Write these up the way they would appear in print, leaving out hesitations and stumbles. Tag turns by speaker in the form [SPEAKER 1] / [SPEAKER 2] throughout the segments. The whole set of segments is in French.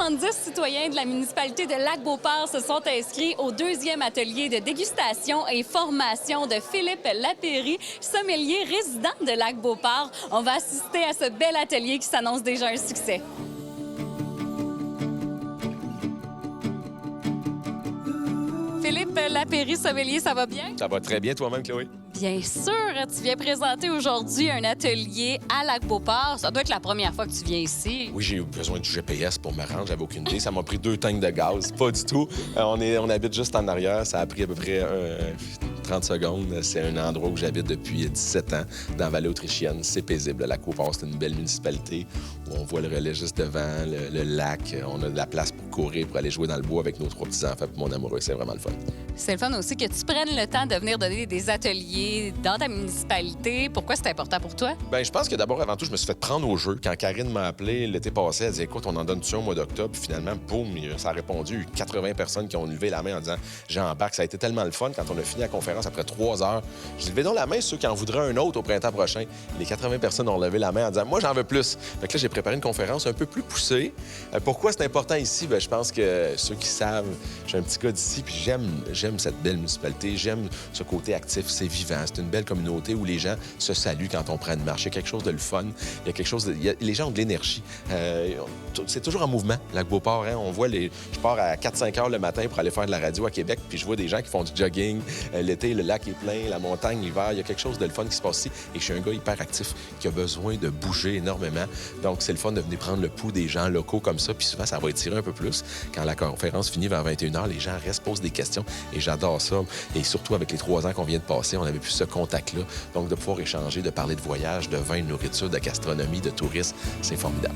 [SPEAKER 1] 70 citoyens de la municipalité de Lac-Beauport se sont inscrits au 2e atelier de dégustation et formation de Philippe Lapéry, sommelier résident de Lac-Beauport. On va assister à ce bel atelier qui s'annonce déjà un succès. Philippe Lapéry, sommelier, ça va bien?
[SPEAKER 2] Ça va très bien toi-même, Chloé?
[SPEAKER 1] Bien sûr, tu viens présenter aujourd'hui un atelier à Lac-Beauport. Ça doit être la première fois que tu viens ici.
[SPEAKER 2] Oui, j'ai eu besoin du GPS pour me rendre. J'avais aucune idée. Ça m'a pris 2 tanks de gaz. Pas du tout. On habite juste en arrière. Ça a pris à peu près 30 secondes. C'est un endroit où j'habite depuis 17 ans, dans la vallée autrichienne. C'est paisible. Lac-Beauport, c'est une belle municipalité où on voit le relais juste devant, le lac. On a de la place pour courir, pour aller jouer dans le bois avec nos 3 petits-enfants. Puis mon amoureux, c'est vraiment le fun.
[SPEAKER 1] C'est le fun aussi que tu prennes le temps de venir donner des ateliers dans ta municipalité. Pourquoi c'est important pour toi?
[SPEAKER 2] Bien, je pense que d'abord, avant tout, je me suis fait prendre au jeu. Quand Karine m'a appelé l'été passé, elle disait écoute, on en donne-tu au mois d'octobre? Puis finalement, boum, ça a répondu. Il y a eu 80 personnes qui ont levé la main en disant j'embarque. Ça a été tellement le fun quand on a fini la conférence après 3 heures. J'ai dit levez donc la main ceux qui en voudraient un autre au printemps prochain. Les 80 personnes ont levé la main en disant moi, j'en veux plus. Fait que là, j'ai préparé une conférence un peu plus poussée. Pourquoi c'est important ici? Bien, je pense que ceux qui savent, j'ai un petit gars d'ici, puis j'aime cette belle municipalité. J'aime ce côté actif, c'est vivant. C'est une belle communauté où les gens se saluent quand on prend une marche. Il y a quelque chose de le fun. Il y a quelque chose les gens ont de l'énergie. C'est toujours en mouvement, Lac-Beauport. Hein? On voit je pars à 4-5 heures le matin pour aller faire de la radio à Québec, puis je vois des gens qui font du jogging. L'été, le lac est plein, la montagne, l'hiver. Il y a quelque chose de le fun qui se passe ici. Et je suis un gars hyper actif qui a besoin de bouger énormément. Donc, c'est le fun de venir prendre le pouls des gens locaux comme ça. Puis souvent, ça va étirer un peu plus. Quand la conférence finit vers 21h, les gens restent, posent des questions. Et j'adore ça. Et surtout, avec les 3 ans qu'on vient de passer, on n'avait plus ce contact-là. Donc, de pouvoir échanger, de parler de voyage, de vin, de nourriture, de gastronomie, de tourisme, c'est formidable.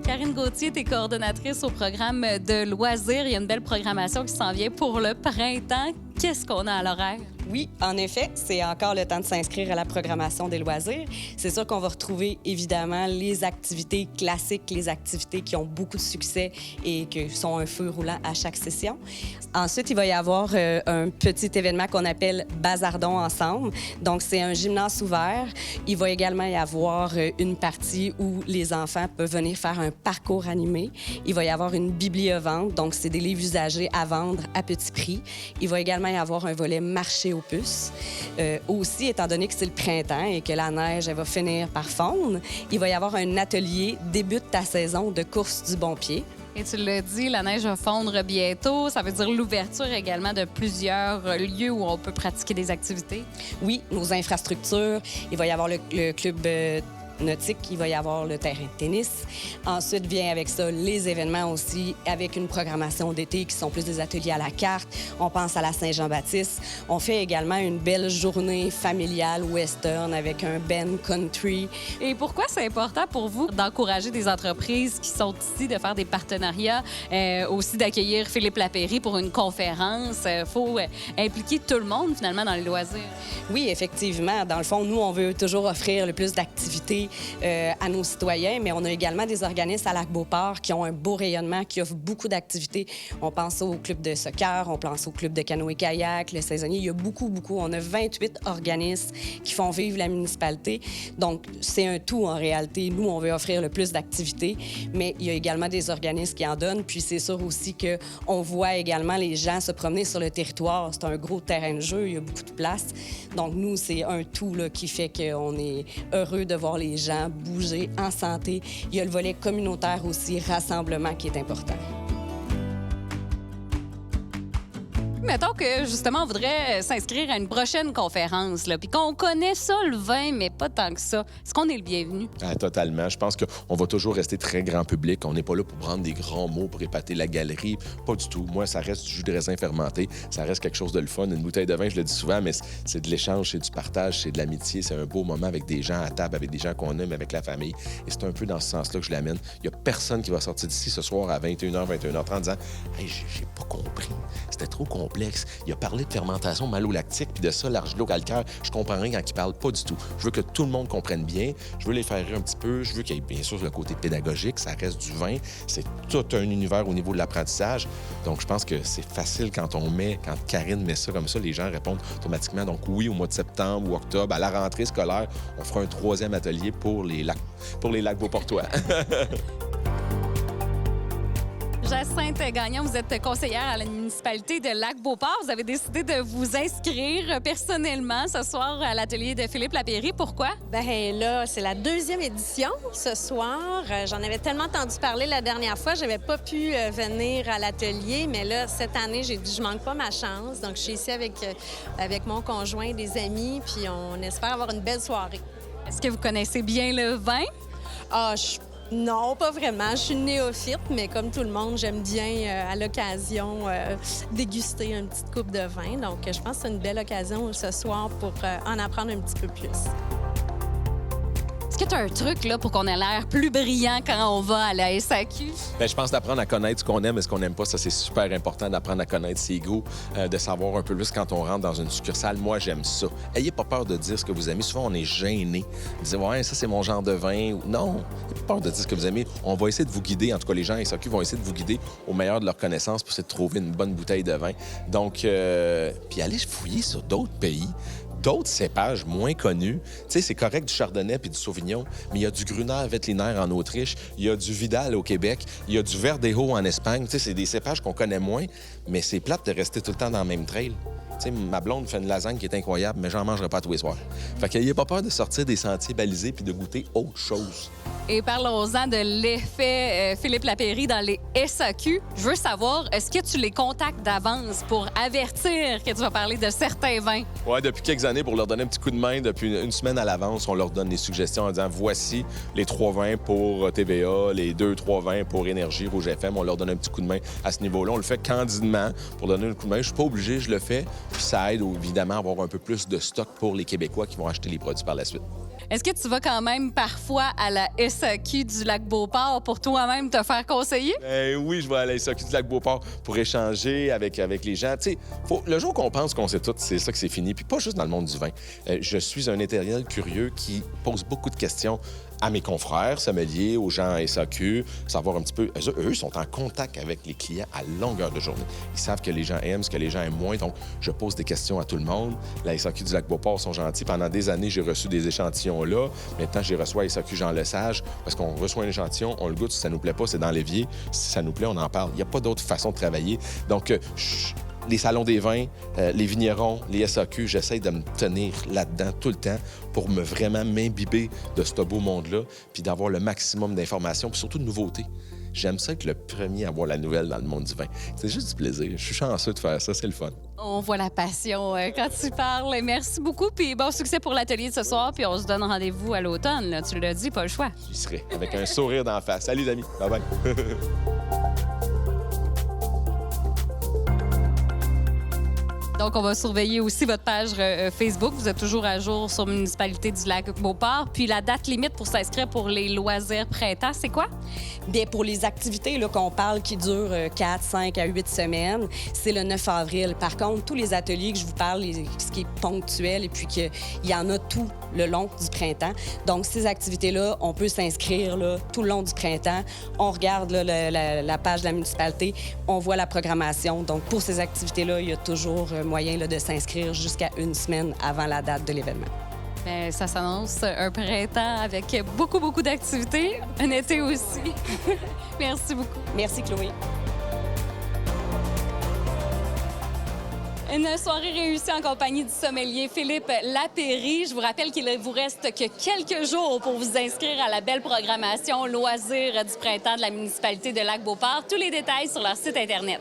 [SPEAKER 1] Karine Gauthier, tu es coordonnatrice au programme de loisirs. Il y a une belle programmation qui s'en vient pour le printemps. Qu'est-ce qu'on a à l'horaire?
[SPEAKER 3] Oui, en effet, c'est encore le temps de s'inscrire à la programmation des loisirs. C'est sûr qu'on va retrouver évidemment les activités classiques, les activités qui ont beaucoup de succès et qui sont un feu roulant à chaque session. Ensuite, il va y avoir un petit événement qu'on appelle Bazardons ensemble. Donc, c'est un gymnase ouvert. Il va également y avoir une partie où les enfants peuvent venir faire un parcours animé. Il va y avoir une bibliovente, donc c'est des livres usagés à vendre à petit prix. Il va également y avoir un volet marché aux puces. Aussi, étant donné que c'est le printemps et que la neige elle va finir par fondre, il va y avoir un atelier débute ta saison de course du bon pied.
[SPEAKER 1] Et tu l'as dit, la neige va fondre bientôt. Ça veut dire l'ouverture également de plusieurs lieux où on peut pratiquer des activités.
[SPEAKER 3] Oui, nos infrastructures. Il va y avoir le club nautique, il va y avoir le terrain de tennis. Ensuite vient avec ça les événements aussi, avec une programmation d'été qui sont plus des ateliers à la carte. On pense à la Saint-Jean-Baptiste. On fait également une belle journée familiale western avec un band country.
[SPEAKER 1] Et pourquoi c'est important pour vous d'encourager des entreprises qui sont ici, de faire des partenariats, aussi d'accueillir Philippe Lapéry pour une conférence? Il faut impliquer tout le monde, finalement, dans les loisirs.
[SPEAKER 3] Oui, effectivement. Dans le fond, nous, on veut toujours offrir le plus d'activités à nos citoyens, mais on a également des organismes à Lac-Beauport qui ont un beau rayonnement, qui offrent beaucoup d'activités. On pense au club de soccer, on pense au club de canoë-kayak, le saisonnier. Il y a beaucoup. On a 28 organismes qui font vivre la municipalité. Donc, c'est un tout en réalité. Nous, on veut offrir le plus d'activités, mais il y a également des organismes qui en donnent. Puis c'est sûr aussi qu'on voit également les gens se promener sur le territoire. C'est un gros terrain de jeu, il y a beaucoup de place. Donc, nous, c'est un tout là, qui fait qu'on est heureux de voir les gens bouger en santé. Il y a le volet communautaire aussi, rassemblement, qui est important.
[SPEAKER 1] Mettons que, justement, on voudrait s'inscrire à une prochaine conférence, là, puis qu'on connaît ça, le vin, mais pas tant que ça. Est-ce qu'on est le bienvenu?
[SPEAKER 2] Ah, totalement. Je pense qu'on va toujours rester très grand public. On n'est pas là pour prendre des grands mots, pour épater la galerie. Pas du tout. Moi, ça reste du jus de raisin fermenté. Ça reste quelque chose de le fun. Une bouteille de vin, je le dis souvent, mais c'est de l'échange, c'est du partage, c'est de l'amitié. C'est un beau moment avec des gens à table, avec des gens qu'on aime, avec la famille. Et c'est un peu dans ce sens-là que je l'amène. Il n'y a personne qui va sortir d'ici ce soir à 21h, 21h30 en disant « Hey, j'ai pas compris. C'était trop complexe. complexe. Il a parlé de fermentation malolactique, puis de ça, l'argilo-calcaire. Je comprends rien quand il parle, pas du tout. Je veux que tout le monde comprenne bien. Je veux les faire rire un petit peu. Je veux qu'il y ait bien sûr le côté pédagogique, ça reste du vin. C'est tout un univers au niveau de l'apprentissage. Donc, je pense que c'est facile quand Karine met ça comme ça, les gens répondent automatiquement. Donc, oui, au mois de septembre ou octobre, à la rentrée scolaire, on fera un 3e atelier pour les lacs beauportois.
[SPEAKER 1] Jacinthe Gagnon, vous êtes conseillère à la municipalité de Lac-Beauport. Vous avez décidé de vous inscrire personnellement ce soir à l'atelier de Philippe Lapéry. Pourquoi?
[SPEAKER 4] Bien là, c'est la 2e édition ce soir. J'en avais tellement entendu parler la dernière fois, j'avais pas pu venir à l'atelier, mais là, cette année, j'ai dit je manque pas ma chance. Donc, je suis ici avec mon conjoint, des amis, puis on espère avoir une belle soirée.
[SPEAKER 1] Est-ce que vous connaissez bien le vin?
[SPEAKER 4] Non, pas vraiment. Je suis une néophyte, mais comme tout le monde, j'aime bien, à l'occasion, déguster une petite coupe de vin. Donc, je pense que c'est une belle occasion ce soir pour en apprendre un petit peu plus.
[SPEAKER 1] Est-ce que tu as un truc là, pour qu'on ait l'air plus brillant quand on va à la SAQ?
[SPEAKER 2] Bien, je pense d'apprendre à connaître ce qu'on aime et ce qu'on n'aime pas. Ça, c'est super important d'apprendre à connaître ses goûts, de savoir un peu plus quand on rentre dans une succursale. Moi, j'aime ça. Ayez pas peur de dire ce que vous aimez. Souvent, on est gêné. De dire, ouais, ça, c'est mon genre de vin. Non, n'ayez pas peur de dire ce que vous aimez. On va essayer de vous guider. En tout cas, les gens à SAQ vont essayer de vous guider au meilleur de leur connaissance pour essayer de trouver une bonne bouteille de vin. Donc, puis allez fouiller sur d'autres pays. D'autres cépages moins connus. Tu sais, c'est correct du chardonnay puis du sauvignon, mais il y a du Gruner Veltliner en Autriche, il y a du Vidal au Québec, il y a du Verdejo en Espagne. Tu sais, c'est des cépages qu'on connaît moins, mais c'est plate de rester tout le temps dans le même trail. Tu sais, ma blonde fait une lasagne qui est incroyable, mais j'en mangerai pas tous les soirs. Fait qu'ayez pas peur de sortir des sentiers balisés puis de goûter autre chose.
[SPEAKER 1] Et parlons-en de l'effet Philippe Lapéry dans les SAQ. Je veux savoir, est-ce que tu les contactes d'avance pour avertir que tu vas parler de certains vins?
[SPEAKER 2] Oui, depuis quelques années, pour leur donner un petit coup de main, depuis une semaine à l'avance, on leur donne des suggestions en disant voici les 3 vins pour TVA, les 2-3 vins pour Énergie, Rouge FM. On leur donne un petit coup de main à ce niveau-là. On le fait candidement pour donner un coup de main. Je suis pas obligé, je le fais. Puis ça aide évidemment à avoir un peu plus de stock pour les Québécois qui vont acheter les produits par la suite.
[SPEAKER 1] Est-ce que tu vas quand même parfois à la SAQ du Lac-Beauport pour toi-même te faire conseiller?
[SPEAKER 2] Oui, je vais à la SAQ du Lac-Beauport pour échanger avec les gens. Tu sais, le jour qu'on pense qu'on sait tout, c'est ça que c'est fini. Puis pas juste dans le monde du vin. Je suis un intérieur curieux qui pose beaucoup de questions à mes confrères sommeliers, aux gens à SAQ, savoir un petit peu... Eux sont en contact avec les clients à longueur de journée. Ils savent que les gens aiment, ce que les gens aiment moins. Donc, je pose des questions à tout le monde. La SAQ du Lac-Beauport sont gentils. Pendant des années, j'ai reçu des échantillons là. Maintenant, j'ai reçu à SAQ Jean Lesage parce qu'on reçoit un échantillon, on le goûte. Si ça nous plaît pas, c'est dans l'évier. Si ça nous plaît, on en parle. Il n'y a pas d'autre façon de travailler. Donc, les salons des vins, les vignerons, les SAQ, j'essaie de me tenir là-dedans tout le temps pour vraiment m'imbiber de ce beau monde-là, puis d'avoir le maximum d'informations, puis surtout de nouveautés. J'aime ça être le premier à avoir la nouvelle dans le monde du vin. C'est juste du plaisir. Je suis chanceux de faire ça, c'est le fun.
[SPEAKER 1] On voit la passion quand tu parles. Merci beaucoup, puis bon succès pour l'atelier de ce soir, puis on se donne rendez-vous à l'automne. Là. Tu l'as dit, pas le choix.
[SPEAKER 2] J'y serai, avec un sourire d'en face. Salut, les amis. Bye-bye.
[SPEAKER 1] Donc, on va surveiller aussi votre page Facebook. Vous êtes toujours à jour sur Municipalité du Lac-Beauport. Puis la date limite pour s'inscrire pour les loisirs printemps, c'est quoi?
[SPEAKER 3] Bien, pour les activités là, qu'on parle qui durent 4, 5 à 8 semaines, c'est le 9 avril. Par contre, tous les ateliers que je vous parle, ce qui est ponctuel, et puis qu'il y en a tout le long du printemps. Donc, ces activités-là, on peut s'inscrire là, tout le long du printemps. On regarde là, la page de la municipalité, on voit la programmation. Donc, pour ces activités-là, il y a toujours moyen là, de s'inscrire jusqu'à une semaine avant la date de l'événement.
[SPEAKER 1] Bien, ça s'annonce un printemps avec beaucoup, beaucoup d'activités. Un été aussi. Merci beaucoup.
[SPEAKER 3] Merci, Chloé.
[SPEAKER 1] Une soirée réussie en compagnie du sommelier Philippe Lapéry. Je vous rappelle qu'il ne vous reste que quelques jours pour vous inscrire à la belle programmation loisirs du printemps de la municipalité de Lac-Beauport. Tous les détails sur leur site Internet.